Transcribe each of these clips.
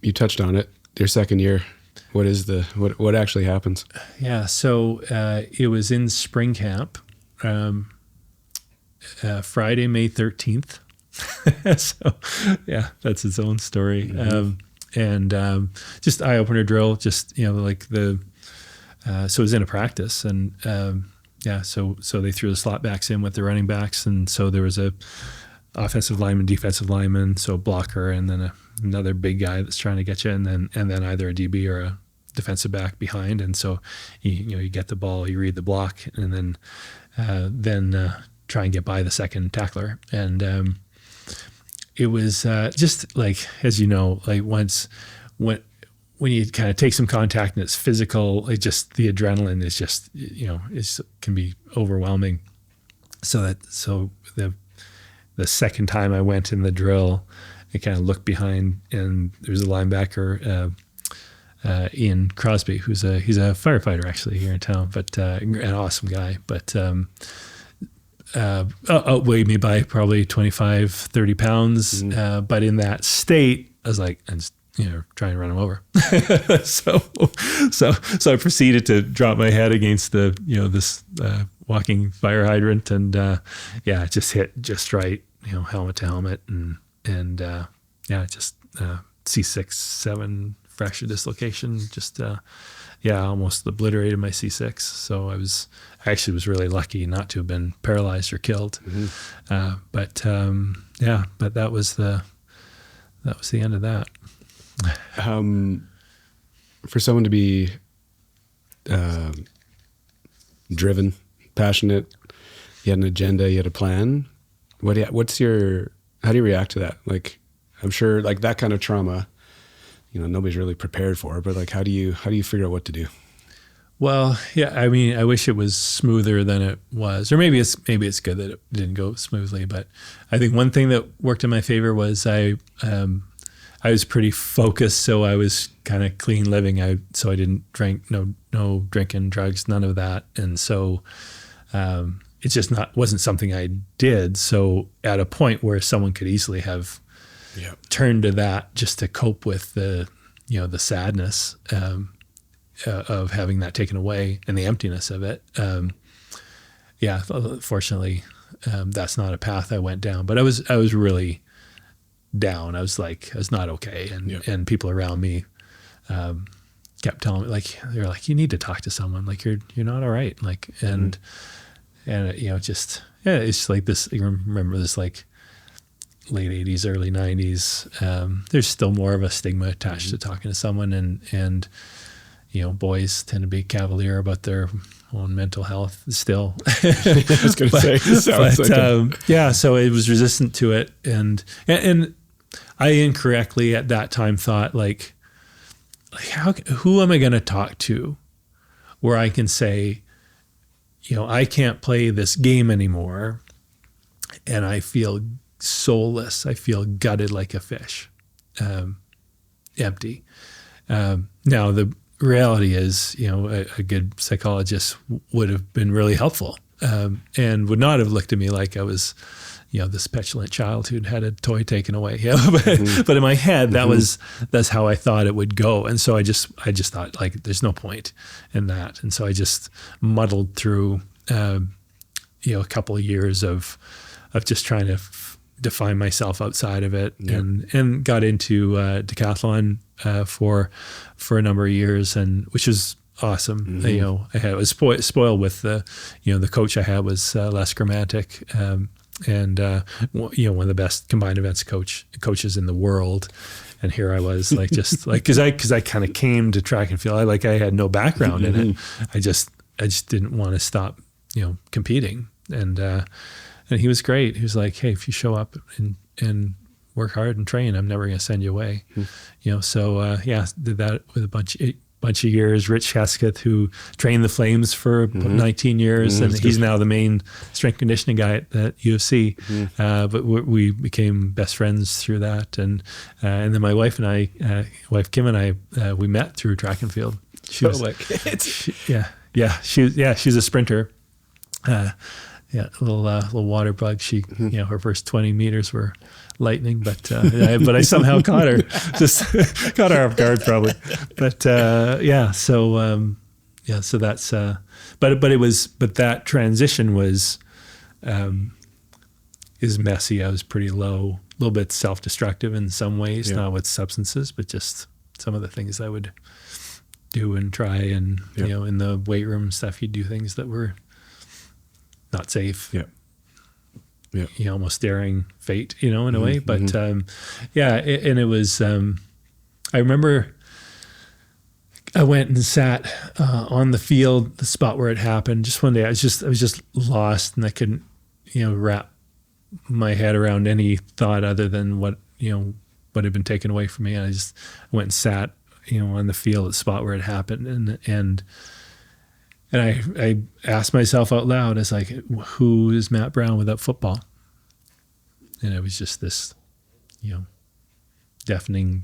you touched on it. Your second year, what actually happens? Yeah, so it was in spring camp, Friday, May 13th. So yeah, that's its own story. Just eye opener drill, just, so it was in a practice, and so they threw the slot backs in with the running backs, and so there was a offensive lineman, defensive lineman, so blocker, and then another big guy that's trying to get you, and then either a DB or a defensive back behind, and so you get the ball, you read the block, and then try and get by the second tackler, and it was just like, as you know, like when you kind of take some contact and it's physical, it just, the adrenaline is just, it can be overwhelming. So the second time I went in the drill, I kind of looked behind, and there was a linebacker, Ian Crosby, he's a firefighter actually here in town, but an awesome guy, but outweighed me by probably 25, 30 pounds. But in that state, I was like, I'm just, trying to run him over. so I proceeded to drop my head against this walking fire hydrant, and it just hit just right, helmet to helmet, and just C6, 7 fracture dislocation, just almost obliterated my C6. So I actually was really lucky not to have been paralyzed or killed. But that was the end of that. For someone to be driven, passionate, you had an agenda, you had a plan. How do you react to that? Like, I'm sure like that kind of trauma, nobody's really prepared for, but like, how do you figure out what to do? Well, yeah, I mean, I wish it was smoother than it was, or maybe it's good that it didn't go smoothly. But I think one thing that worked in my favor was I was pretty focused, so I was kind of clean living. So I didn't drink, no drinking, drugs, none of that, and so it just wasn't something I did. So at a point where someone could easily have turned to that just to cope with the sadness of having that taken away and the emptiness of it. Fortunately, that's not a path I went down, but I was really down. I was not okay. And people around me, kept telling me, they're like, you need to talk to someone, like you're not all right. Like, and it's like this, you remember this, like late 80s, early 90s, there's still more of a stigma attached to talking to someone, and boys tend to be cavalier about their own mental health still. I was going to say, so it was resistant to it. And I incorrectly at that time thought who am I going to talk to where I can say, I can't play this game anymore, and I feel soulless. I feel gutted like a fish, empty. Now the reality is, a good psychologist would have been really helpful, and would not have looked at me like I was, this petulant child who'd had a toy taken away. But in my head, that's how I thought it would go, and so I just thought there's no point in that, and so I just muddled through, a couple of years of just trying to define myself outside of it, and got into decathlon for a number of years, and which was awesome. I was spoiled with the coach I had was Les Grammatic, and one of the best combined events coaches in the world. And here I was because I kind of came to track and field. I had no background in it. I just didn't want to stop competing, and he was great. He was like, hey, if you show up and work hard and train, I'm never going to send you away. So did that with a bunch of years. Rich Hesketh, who trained the Flames for 19 years, and he's now the main strength conditioning guy at UFC. But we became best friends through that, and then my wife and I, wife Kim and I, we met through track and field. She was she's a sprinter. Yeah, a little water bug. She, her first 20 meters were lightning, but I somehow caught her, just caught her off guard probably. But so that's but that transition was is messy. I was pretty low, a little bit self-destructive in some ways, not with substances, but just some of the things I would do and try, and in the weight room stuff, you'd do things that were not safe. Almost daring fate, in a way. But and it was. I remember I went and sat on the field, the spot where it happened. Just one day, I was just lost, and I couldn't, wrap my head around any thought other than what had been taken away from me. And I just went and sat, on the field, the spot where it happened, and I asked myself out loud, it's like, who is Matt Brown without football? And it was just this, deafening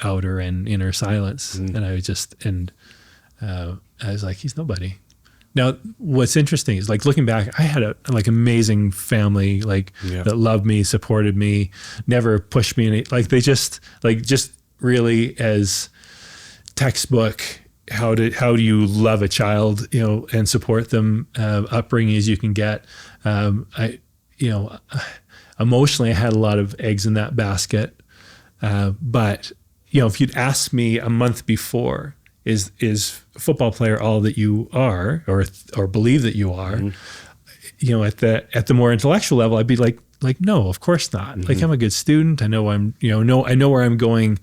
outer and inner silence. And I was I was like, he's nobody. Now, what's interesting is, like, looking back, I had a amazing family, that loved me, supported me, never pushed me. They just really, as textbook, how do you love a child, and support them, upbringing as you can get. Emotionally, I had a lot of eggs in that basket. But if you'd asked me a month before, is football player all that you are, or believe that you are, at the more intellectual level, I'd be like, no, of course not. I'm a good student. I know I know where I'm going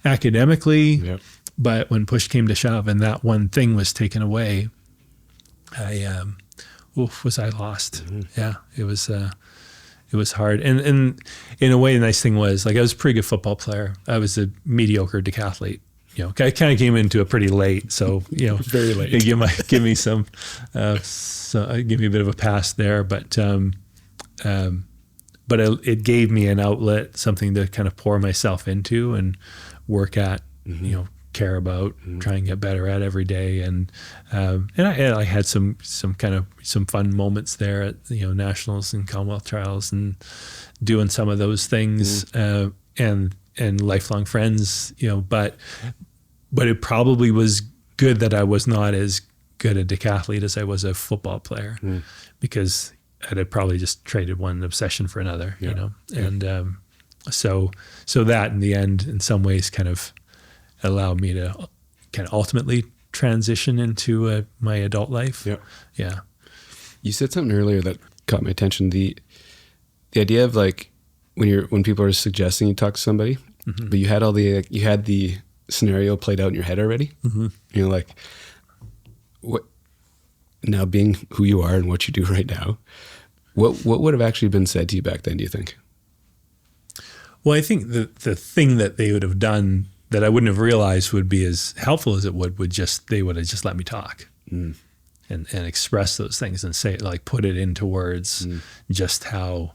academically. Yep. But when push came to shove and that one thing was taken away, was I lost? Yeah, it was hard. And in a way, the nice thing was, I was a pretty good football player. I was a mediocre decathlete. I kind of came into it pretty late, so very late. Give me give me a bit of a pass there, but it gave me an outlet, something to kind of pour myself into and work at, care about, try and get better at every day, and I had some fun moments there at nationals and Commonwealth trials, and doing some of those things, and lifelong friends, but it probably was good that I was not as good a decathlete as I was a football player, because I'd have probably just traded one obsession for another, and so that in the end, in some ways, kind of allowed me to kind of ultimately transition into my adult life. Yeah. You said something earlier that caught my attention. The idea of, when people are suggesting you talk to somebody, but you had the scenario played out in your head already. What now, being who you are and what you do right now, what would have actually been said to you back then, do you think? Well, I think the thing that they would have done that I wouldn't have realized would be as helpful as it would they would have just let me talk and express those things and say, put it into words, just how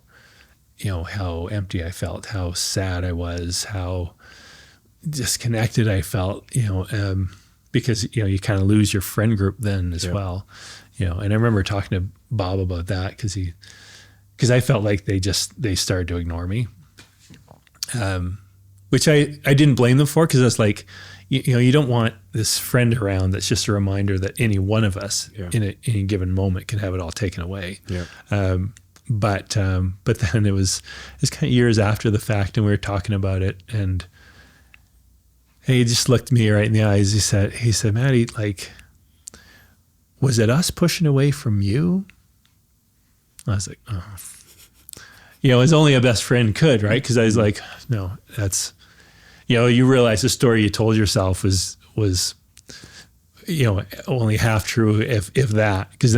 empty I felt, how sad I was, how disconnected I felt, because, you kind of lose your friend group then as well, and I remember talking to Bob about that, because I felt like they started to ignore me, which I didn't blame them for, because I was like, you don't want this friend around that's just a reminder that any one of us in any given moment can have it all taken away. But then it was kind of years after the fact, and we were talking about it, and he just looked me right in the eyes. He said, Matty, was it us pushing away from you? I was like, oh. As only a best friend could, right? Because I was like, no, that's, you realize the story you told yourself was only half true, if that. Because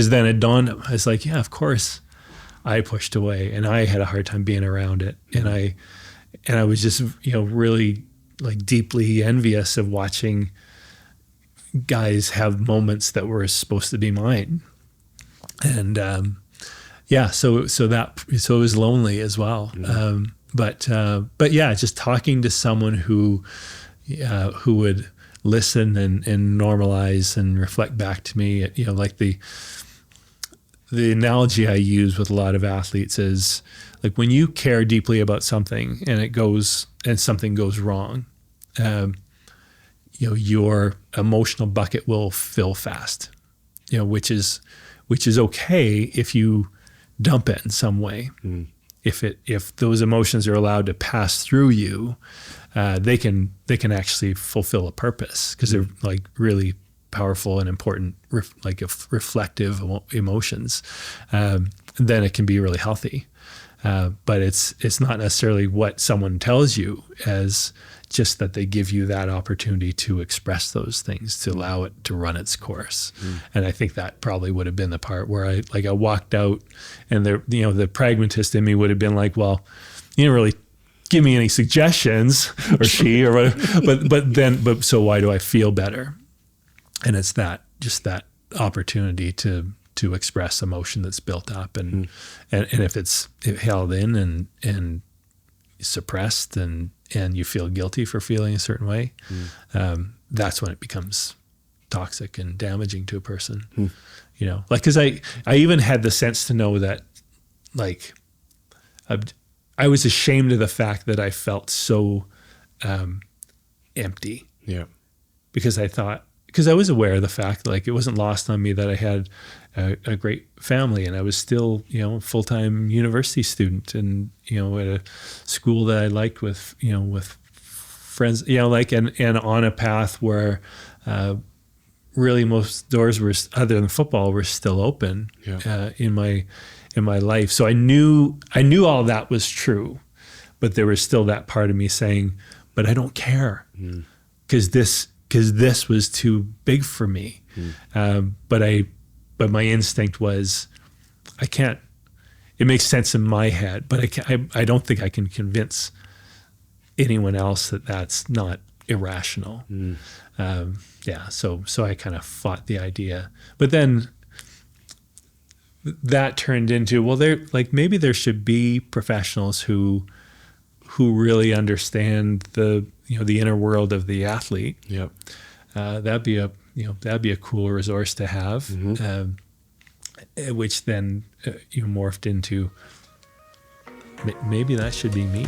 then it dawned, I was like, yeah, of course I pushed away, and I had a hard time being around it, and I was just really deeply envious of watching guys have moments that were supposed to be mine, and so it was lonely as well. But yeah, just talking to someone who would listen and normalize and reflect back to me, the analogy I use with a lot of athletes is like when you care deeply about something and something goes wrong, your emotional bucket will fill fast, which is okay if you dump it in some way. If those emotions are allowed to pass through you, they can actually fulfill a purpose because they're like really powerful and important, reflective emotions. Then it can be really healthy. But it's not necessarily what someone tells you, as just that they give you that opportunity to express those things, to allow it to run its course. And I think that probably would have been the part where I walked out, and the pragmatist in me would have been like, well, you didn't really give me any suggestions, or she, or whatever. But so why do I feel better? And it's just that opportunity to express emotion that's built up, and if it's held in and suppressed, and you feel guilty for feeling a certain way, that's when it becomes toxic and damaging to a person. Because I even had the sense to know that, like, I was ashamed of the fact that I felt so empty. Yeah. Because I was aware of the fact, like, it wasn't lost on me that I had a great family, and I was still, a full-time university student, and, at a school that I liked with friends, and on a path where really most doors were, other than football, were still open in my life. So I knew all that was true, but there was still that part of me saying, but I don't care, because this was too big for me. But my instinct was, I can't. It makes sense in my head, but I don't think I can convince anyone else that that's not irrational. So I kind of fought the idea, but then that turned into, well, maybe there should be professionals who really understand the inner world of the athlete. Yep. That'd be a cool resource to have, which then morphed into maybe that should be me.